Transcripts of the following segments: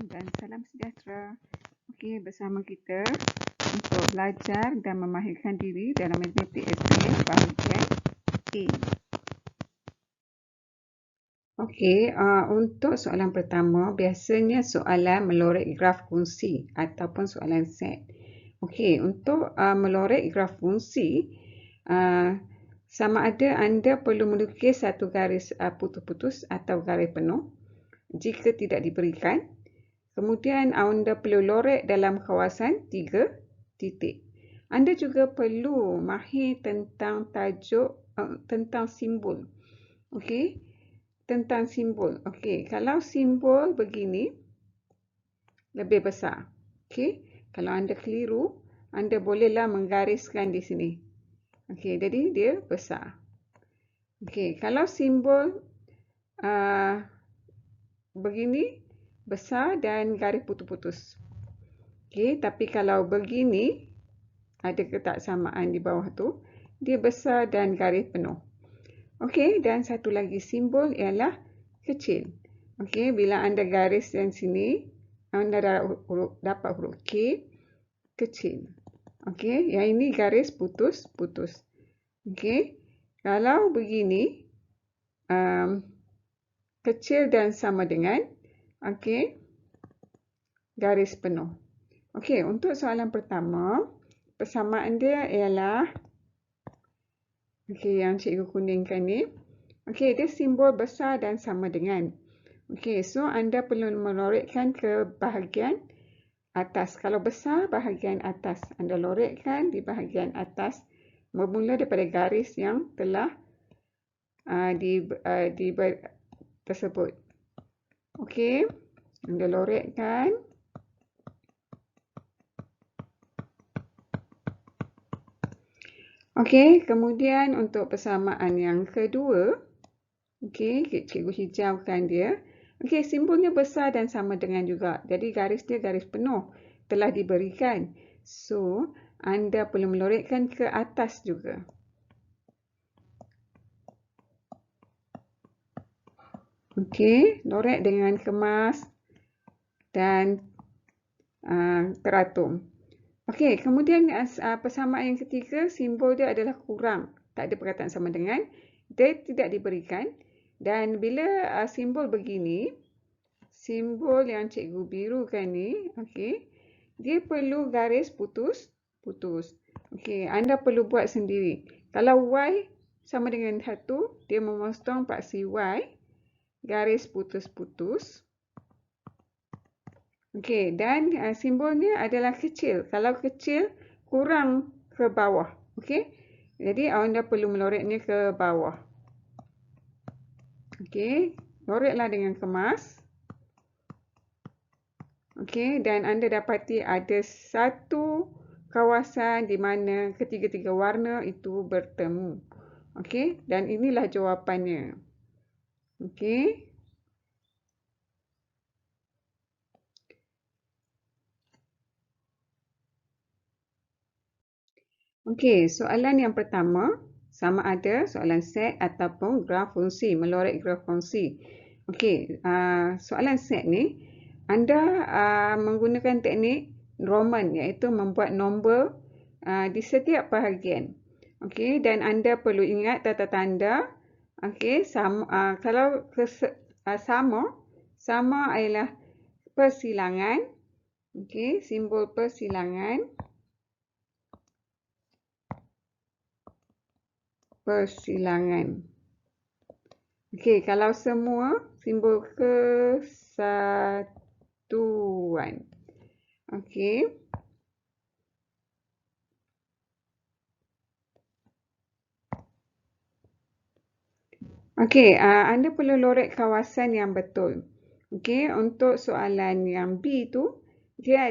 dan salam sejahtera. Okey, bersama kita untuk belajar dan memahirkan diri dalam matematik esai bahagian A. Okey, untuk soalan pertama, biasanya soalan melorek graf fungsi ataupun soalan set. Okey, untuk melorek graf fungsi, sama ada anda perlu melukis satu garis putus-putus atau garis penuh. Jika tidak diberikan, kemudian anda perlu lorek dalam kawasan 3 titik. Anda juga perlu mahir tentang tajuk, tentang simbol. Okey, tentang simbol. Okey, kalau simbol begini, lebih besar. Okey, kalau anda keliru, anda bolehlah menggariskan di sini. Okey, jadi dia besar. Okey, kalau simbol begini, besar dan garis putus-putus. Okey, tapi kalau begini, ada ketaksamaan di bawah tu, dia besar dan garis penuh. Okey, dan satu lagi simbol ialah kecil. Okey, bila anda garis yang sini, anda dapat huruf K kecil. Okey, yang ini garis putus-putus. Okey, kalau begini, kecil dan sama dengan, okey, garis penuh. Okey, untuk soalan pertama, persamaan dia ialah, okey, yang cikgu kuningkan ni. Okey, dia simbol besar dan sama dengan. Okey, so anda perlu melorekkan ke bahagian atas. Kalau besar, bahagian atas. Anda lorekkan di bahagian atas, bermula daripada garis yang telah tersebut. Okey, anda lorekkan. Okey, kemudian untuk persamaan yang kedua, okey, cikgu hijaukan dia. Okey, simbolnya besar dan sama dengan juga. Jadi garis dia garis penuh telah diberikan. So, anda perlu melorekkan ke atas juga. Okey, lorek dengan kemas dan teratur. Okey, kemudian persamaan yang ketiga, simbol dia adalah kurang. Tak ada perkataan sama dengan. Dia tidak diberikan. Dan bila simbol begini, simbol yang cikgu birukan ni, okey, dia perlu garis putus-putus. Okey, anda perlu buat sendiri. Kalau Y sama dengan 1, dia memotong paksi Y, garis putus-putus. Okey, dan simbolnya adalah kecil. Kalau kecil, kurang ke bawah. Okey, jadi anda perlu meloreknya ke bawah. Okey, loreklah dengan kemas. Okey, dan anda dapati ada satu kawasan di mana ketiga-tiga warna itu bertemu. Okey, dan inilah jawapannya. Okey. Okey, soalan yang pertama, sama ada soalan set ataupun graf fungsi, melorek graf fungsi. Okey, soalan set ni, anda menggunakan teknik Roman, iaitu membuat nombor di setiap bahagian. Okey, dan anda perlu ingat tata tanda. Okey, kalau sama ialah persilangan. Okey, simbol persilangan. Okey, kalau semua, simbol kesatuan. Okey. Okey, anda perlu lorek kawasan yang betul. Okey, untuk soalan yang B tu, dia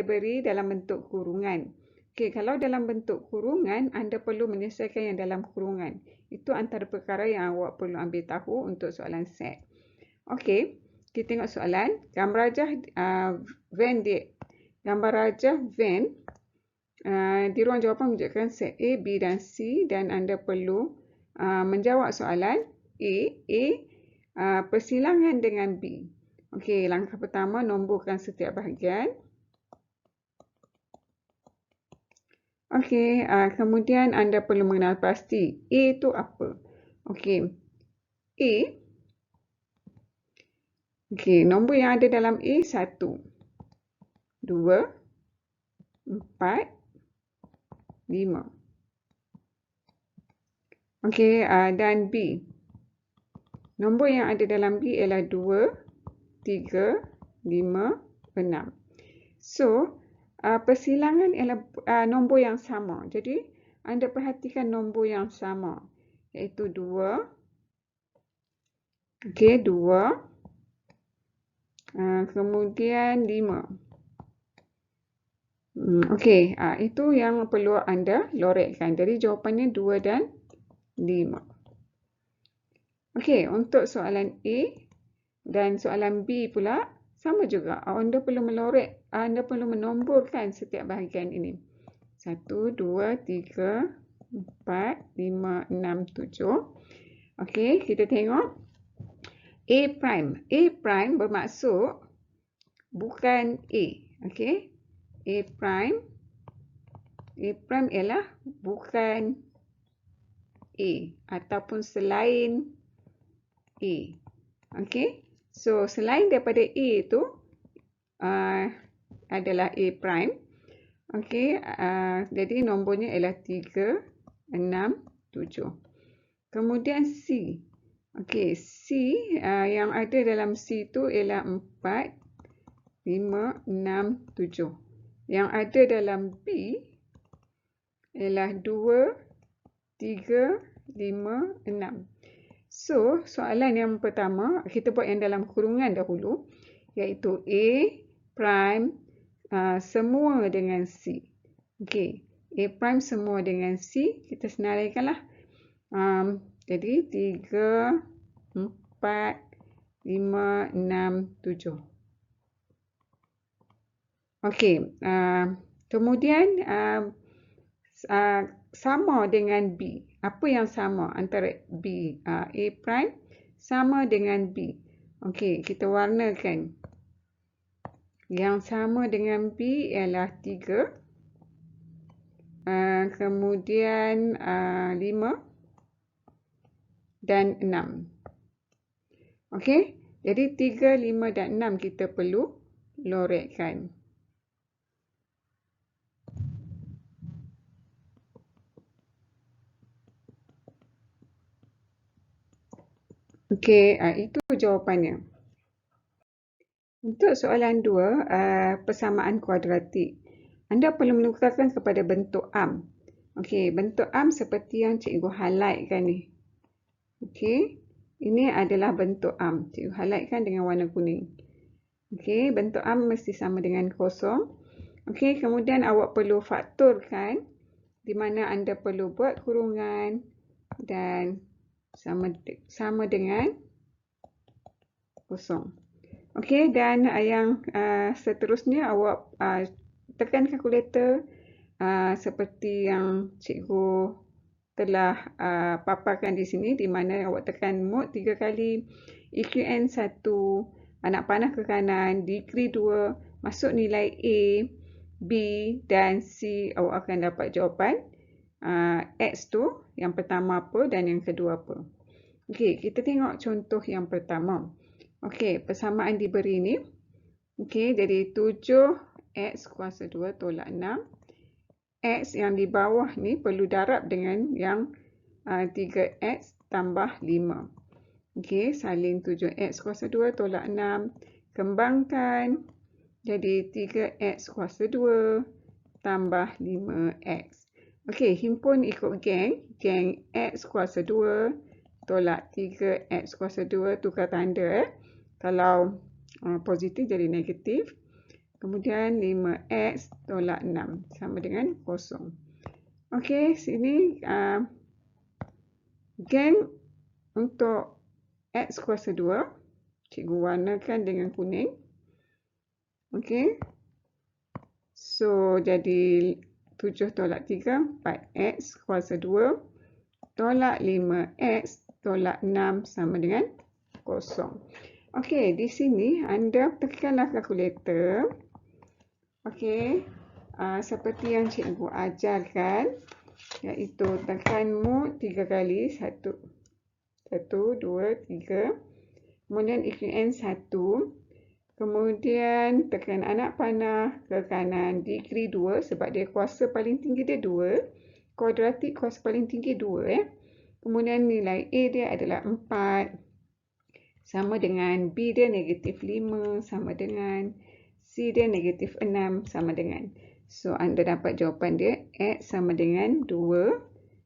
beri dalam bentuk kurungan. Okey, kalau dalam bentuk kurungan, anda perlu menyelesaikan yang dalam kurungan. Itu antara perkara yang awak perlu ambil tahu untuk soalan set. Okey, kita tengok soalan. Gambar rajah van di ruang jawapan menunjukkan set A, B dan C dan anda perlu menjawab soalan A persilangan dengan B. Okey, langkah pertama, nomborkan setiap bahagian. Okey, kemudian anda perlu mengenal pasti A itu apa. Okey, A. Okey, nombor yang ada dalam A 1, 2, 4, 5. Okey, dan B. Nombor yang ada dalam B ialah 2, 3, 5, 6. So, persilangan ialah nombor yang sama. Jadi, anda perhatikan nombor yang sama, iaitu 2. Okey, 2. Kemudian 5. Okey, itu yang perlu anda lorekkan. Jadi, jawapannya 2 dan 5. Okey, untuk soalan A dan soalan B pula, sama juga. Anda perlu menomborkan setiap bahagian ini. 1, 2, 3, 4, 5, 6, 7. Okey, kita tengok. A prime. A prime bermaksud bukan A. Okey. A prime ialah bukan A ataupun selain A. Okey. So, selain daripada A itu adalah A prime. Okey, jadi nombornya ialah 3, 6, 7. Kemudian C. Okey, C yang ada dalam C itu ialah 4, 5, 6, 7. Yang ada dalam B ialah 2, 3, 5, 6. So, soalan yang pertama, kita buat yang dalam kurungan dahulu, iaitu A prime semua dengan C. Okey, A prime semua dengan C, kita senaraikanlah. Jadi 3, 4, 5, 6, 7. Okey, kemudian sama dengan B. Apa yang sama antara B? A prime sama dengan B. Okey, kita warnakan. Yang sama dengan B ialah 3. Kemudian 5 dan 6. Okey, jadi 3, 5 dan 6 kita perlu lorekkan. Okey, itu jawapannya. Untuk soalan 2, persamaan kuadratik. Anda perlu menukarkan kepada bentuk am. Okey, bentuk am seperti yang cikgu highlightkan ni. Okey, ini adalah bentuk am. Cikgu highlightkan dengan warna kuning. Okey, bentuk am mesti sama dengan kosong. Okey, kemudian awak perlu faktorkan di mana anda perlu buat kurungan dan sama dengan kosong. Okey, dan yang seterusnya awak tekan kalkulator seperti yang cikgu telah paparkan di sini, di mana awak tekan mod 3 kali, EQN 1, anak panah ke kanan, degree 2, masuk nilai A, B dan C, awak akan dapat jawapan X tu yang pertama apa dan yang kedua apa. Okey, kita tengok contoh yang pertama. Okey, persamaan diberi ni. Okey, jadi 7x kuasa 2 tolak 6. X yang di bawah ni perlu darab dengan yang 3x tambah 5. Okey, salin 7x kuasa 2 tolak 6. Kembangkan jadi 3x kuasa 2 tambah 5x. Okey, himpun ikut geng. Geng x kuasa 2 tolak 3x kuasa 2, tukar tanda. Kalau positif jadi negatif. Kemudian 5x tolak 6 sama dengan kosong. Okey, sini geng untuk x kuasa 2. Cikgu warnakan dengan kuning. Okey. So, jadi 7 tolak 3, 4x kuasa 2 tolak 5x tolak 6 sama dengan kosong. Okey, di sini anda tekanlah kalkulator. Okey, seperti yang cikgu ajarkan, iaitu tekan mode 3 kali. 1, 2, 3. Kemudian EQN 1. Kemudian tekan anak panah ke kanan degree 2 sebab dia kuasa paling tinggi dia 2. Kuadratik kuasa paling tinggi 2. Kemudian nilai A dia adalah 4. Sama dengan B dia negatif 5. Sama dengan C dia negatif 6. Sama dengan. So anda dapat jawapan dia X sama dengan 2.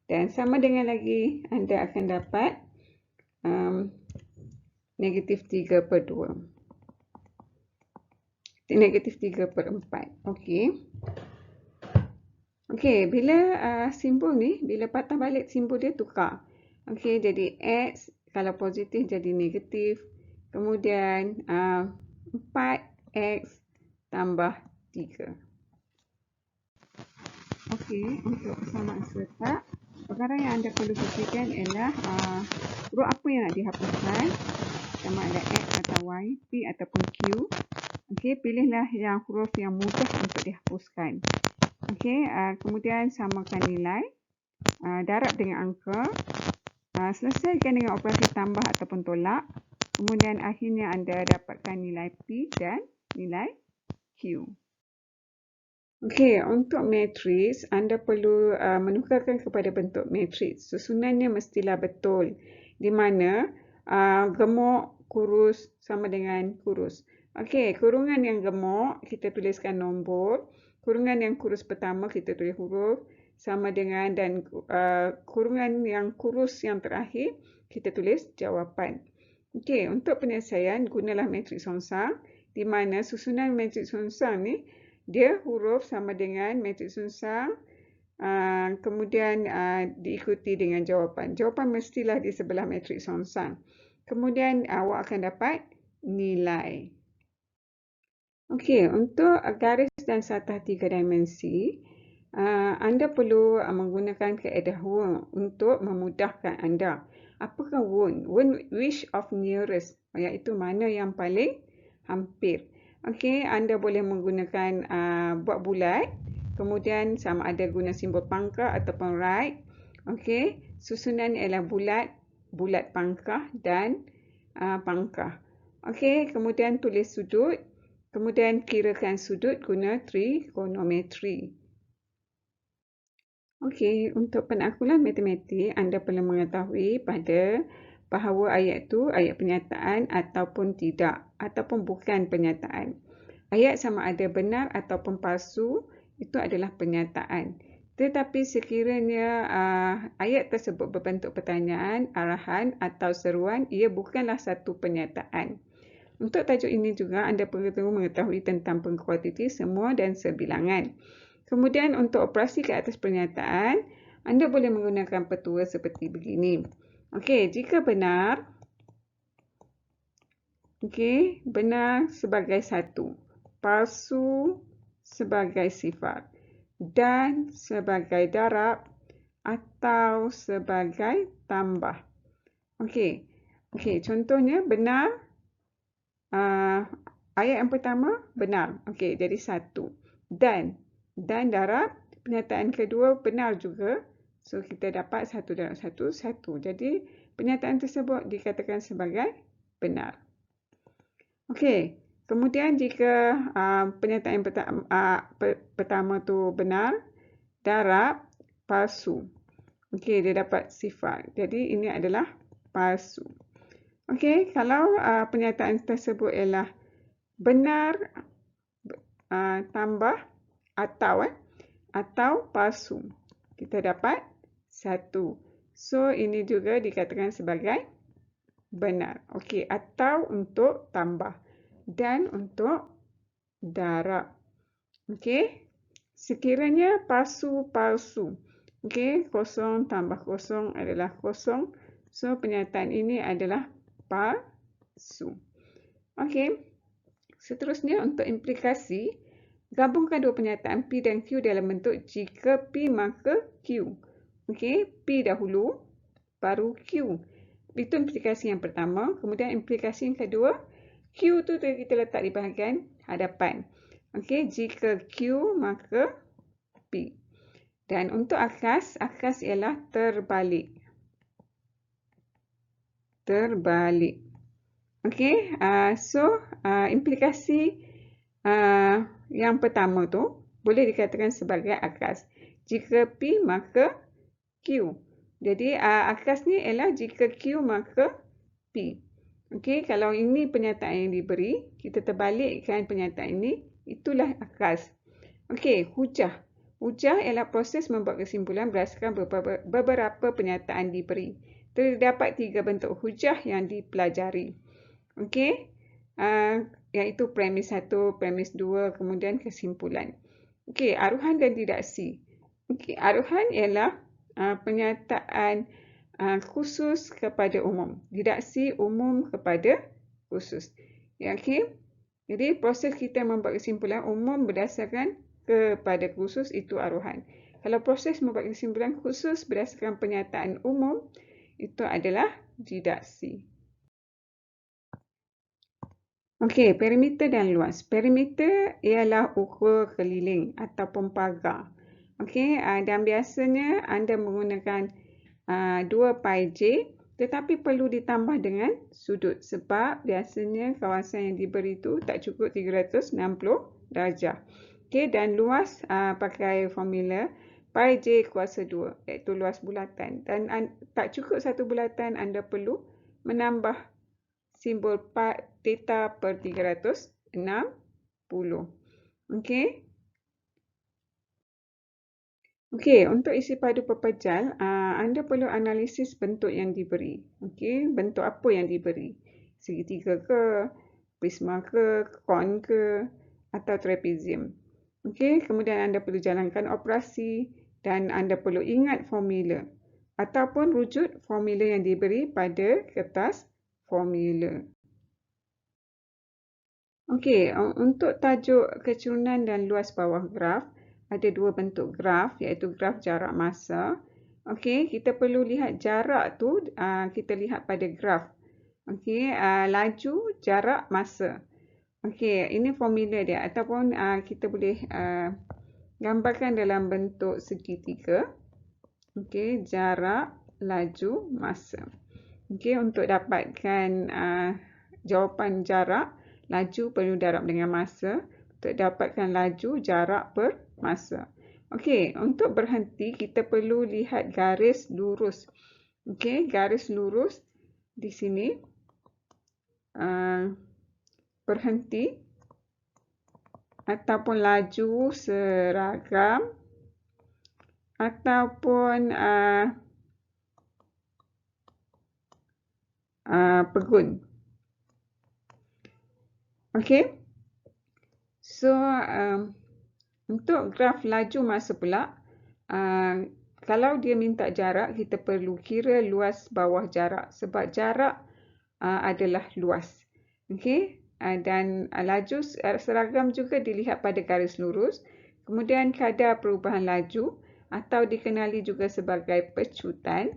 Dan sama dengan lagi anda akan dapat negatif 3/2. Negatif 3/4. Okey. Okey, bila simbol ni, bila patah balik simbol dia tukar. Okey, jadi X kalau positif jadi negatif. Kemudian 4X tambah 3. Okey, untuk persamaan serta, perkara yang anda perlu fikirkan ialah huruf apa yang nak dihapuskan. Sama ada X atau Y, P ataupun Q. Okey, pilihlah yang huruf yang mudah untuk dihapuskan. Okey, kemudian samakan nilai, darab dengan angka, selesaikan dengan operasi tambah ataupun tolak. Kemudian akhirnya anda dapatkan nilai P dan nilai Q. Okey, untuk matriks, anda perlu menukarkan kepada bentuk matriks. Susunannya mestilah betul. Di mana gemuk kurus sama dengan kurus. Okey, kurungan yang gemuk kita tuliskan nombor. Kurungan yang kurus pertama kita tulis huruf sama dengan, dan kurungan yang kurus yang terakhir kita tulis jawapan. Okey, untuk penyelesaian gunalah matriks songsang, di mana susunan matriks songsang ni dia huruf sama dengan matriks songsang, kemudian diikuti dengan jawapan. Jawapan mestilah di sebelah matriks songsang. Kemudian awak akan dapat nilai. Okey, untuk garis dan satah 3 dimensi, anda perlu menggunakan kaedah Wern untuk memudahkan anda. Apakah Wern? Wern which of nearest, iaitu mana yang paling hampir. Okey, anda boleh menggunakan buat bulat, kemudian sama ada guna simbol pangkah ataupun right. Okey, susunan ialah bulat, bulat pangkah dan pangkah. Okey, kemudian tulis sudut. Kemudian kirakan sudut guna trigonometri. Okey, untuk penaklukan matematik, anda perlu mengetahui bahawa ayat itu ayat penyataan ataupun tidak, ataupun bukan penyataan. Ayat sama ada benar ataupun palsu, itu adalah penyataan. Tetapi sekiranya ayat tersebut berbentuk pertanyaan, arahan atau seruan, ia bukanlah satu penyataan. Untuk tajuk ini juga anda perlu mengetahui tentang pengkuantiti, semua dan sebilangan. Kemudian untuk operasi ke atas pernyataan, anda boleh menggunakan petua seperti begini. Okey, jika benar, benar sebagai 1, palsu sebagai sifar, dan sebagai darab atau sebagai tambah. Okey, contohnya benar. Ayat yang pertama benar. Okey, jadi 1. Dan darab pernyataan kedua benar juga. So kita dapat 1 darab 1, 1. Jadi pernyataan tersebut dikatakan sebagai benar. Okey, kemudian jika pernyataan pertama tu benar, darab palsu. Okey, dia dapat sifar. Jadi ini adalah palsu. Okey, kalau pernyataan tersebut ialah benar tambah atau palsu, kita dapat 1. So ini juga dikatakan sebagai benar. Okey, atau untuk tambah dan untuk darab. Okey, sekiranya palsu. Okey, 0 tambah 0 adalah 0. So pernyataan ini adalah palsu. Okey, seterusnya untuk implikasi, gabungkan dua pernyataan P dan Q dalam bentuk jika P maka Q. Okey, P dahulu baru Q. Itu implikasi yang pertama. Kemudian implikasi yang kedua, Q tu kita letak di bahagian hadapan. Okey, jika Q maka P. Dan untuk akas ialah terbalik. Terbalik. Okey, implikasi yang pertama tu boleh dikatakan sebagai akas. Jika P maka Q. Jadi akas ni ialah jika Q maka P. Okey, kalau ini pernyataan yang diberi, kita terbalikkan pernyataan ini, itulah akas. Okey, hujah. Hujah ialah proses membuat kesimpulan berdasarkan beberapa pernyataan diberi. Terdapat 3 bentuk hujah yang dipelajari. Okey, iaitu premis 1, premis 2, kemudian kesimpulan. Okey, aruhan dan didaksi. Okey, aruhan ialah pernyataan khusus kepada umum. Didaksi umum kepada khusus. Ya, okey. Jadi proses kita membuat kesimpulan umum berdasarkan kepada khusus itu aruhan. Kalau proses membuat kesimpulan khusus berdasarkan pernyataan umum itu adalah didaksi. Okey, perimeter dan luas. Perimeter ialah ukur keliling ataupun pagar. Okey, dan biasanya anda menggunakan 2 pi j, tetapi perlu ditambah dengan sudut sebab biasanya kawasan yang diberi itu tak cukup 360 darjah. Okey, dan luas pakai formula pi j kuasa 2 iaitu luas bulatan. Dan tak cukup satu bulatan, anda perlu menambah simbol theta per 360. Okey. Okey, untuk isi padu pepejal, anda perlu analisis bentuk yang diberi. Okey, bentuk apa yang diberi? Segitiga ke, prisma ke, kon ke, atau trapezium. Okey, kemudian anda perlu jalankan operasi dan anda perlu ingat formula ataupun rujuk formula yang diberi pada kertas formula. Okey, untuk tajuk kecurunan dan luas bawah graf, ada 2 bentuk graf iaitu graf jarak masa. Okey, kita perlu lihat jarak tu, kita lihat pada graf. Okey, laju, jarak, masa. Okey, ini formula dia ataupun kita boleh gambarkan dalam bentuk segitiga. Okey, jarak, laju, masa. Okey, untuk dapatkan jawapan jarak, laju perlu darab dengan masa. Untuk dapatkan laju, jarak per masa. Okey, untuk berhenti kita perlu lihat garis lurus. Okey, garis lurus di sini. Berhenti ataupun laju seragam ataupun pegun. Okey. So untuk graf laju masa pula, kalau dia minta jarak, kita perlu kira luas bawah jarak sebab jarak adalah luas. Okey. Dan laju seragam juga dilihat pada garis lurus. Kemudian kadar perubahan laju atau dikenali juga sebagai pecutan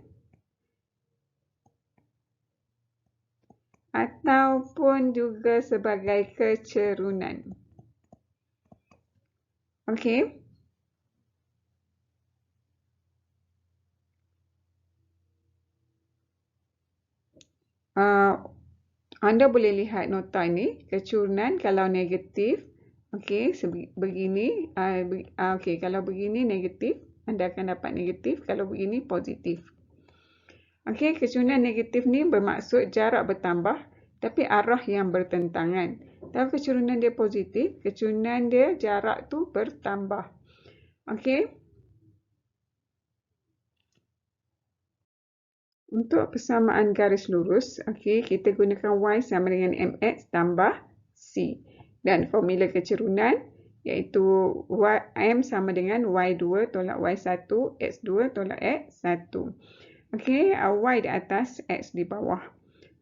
ataupun juga sebagai kecerunan. Okey. Anda boleh lihat nota ini, kecurunan kalau negatif, okey, begini, okey, kalau begini negatif, anda akan dapat negatif, kalau begini positif. Okey, kecurunan negatif ni bermaksud jarak bertambah tapi arah yang bertentangan. Kalau kecurunan dia positif, kecurunan dia jarak tu bertambah. Okey. Untuk persamaan garis lurus, okey, kita gunakan Y sama dengan MX tambah C. Dan formula kecerunan iaitu M sama dengan Y2 tolak Y1, X2 tolak X1. Okey, Y di atas, X di bawah.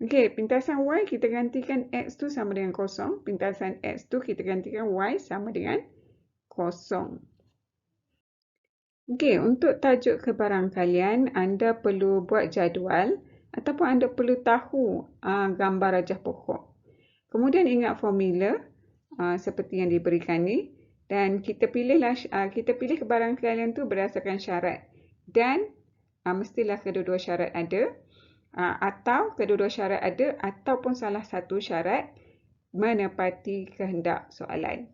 Okey, pintasan Y kita gantikan X tu sama dengan kosong. Pintasan X tu kita gantikan Y sama dengan kosong. Okey, untuk tajuk kebarangkalian, anda perlu buat jadual ataupun anda perlu tahu gambar rajah pokok. Kemudian ingat formula seperti yang diberikan ni, dan kita pilih kebarangkalian tu berdasarkan syarat, dan mestilah kedua-dua syarat ada, atau kedua-dua syarat ada ataupun salah satu syarat menepati kehendak soalan.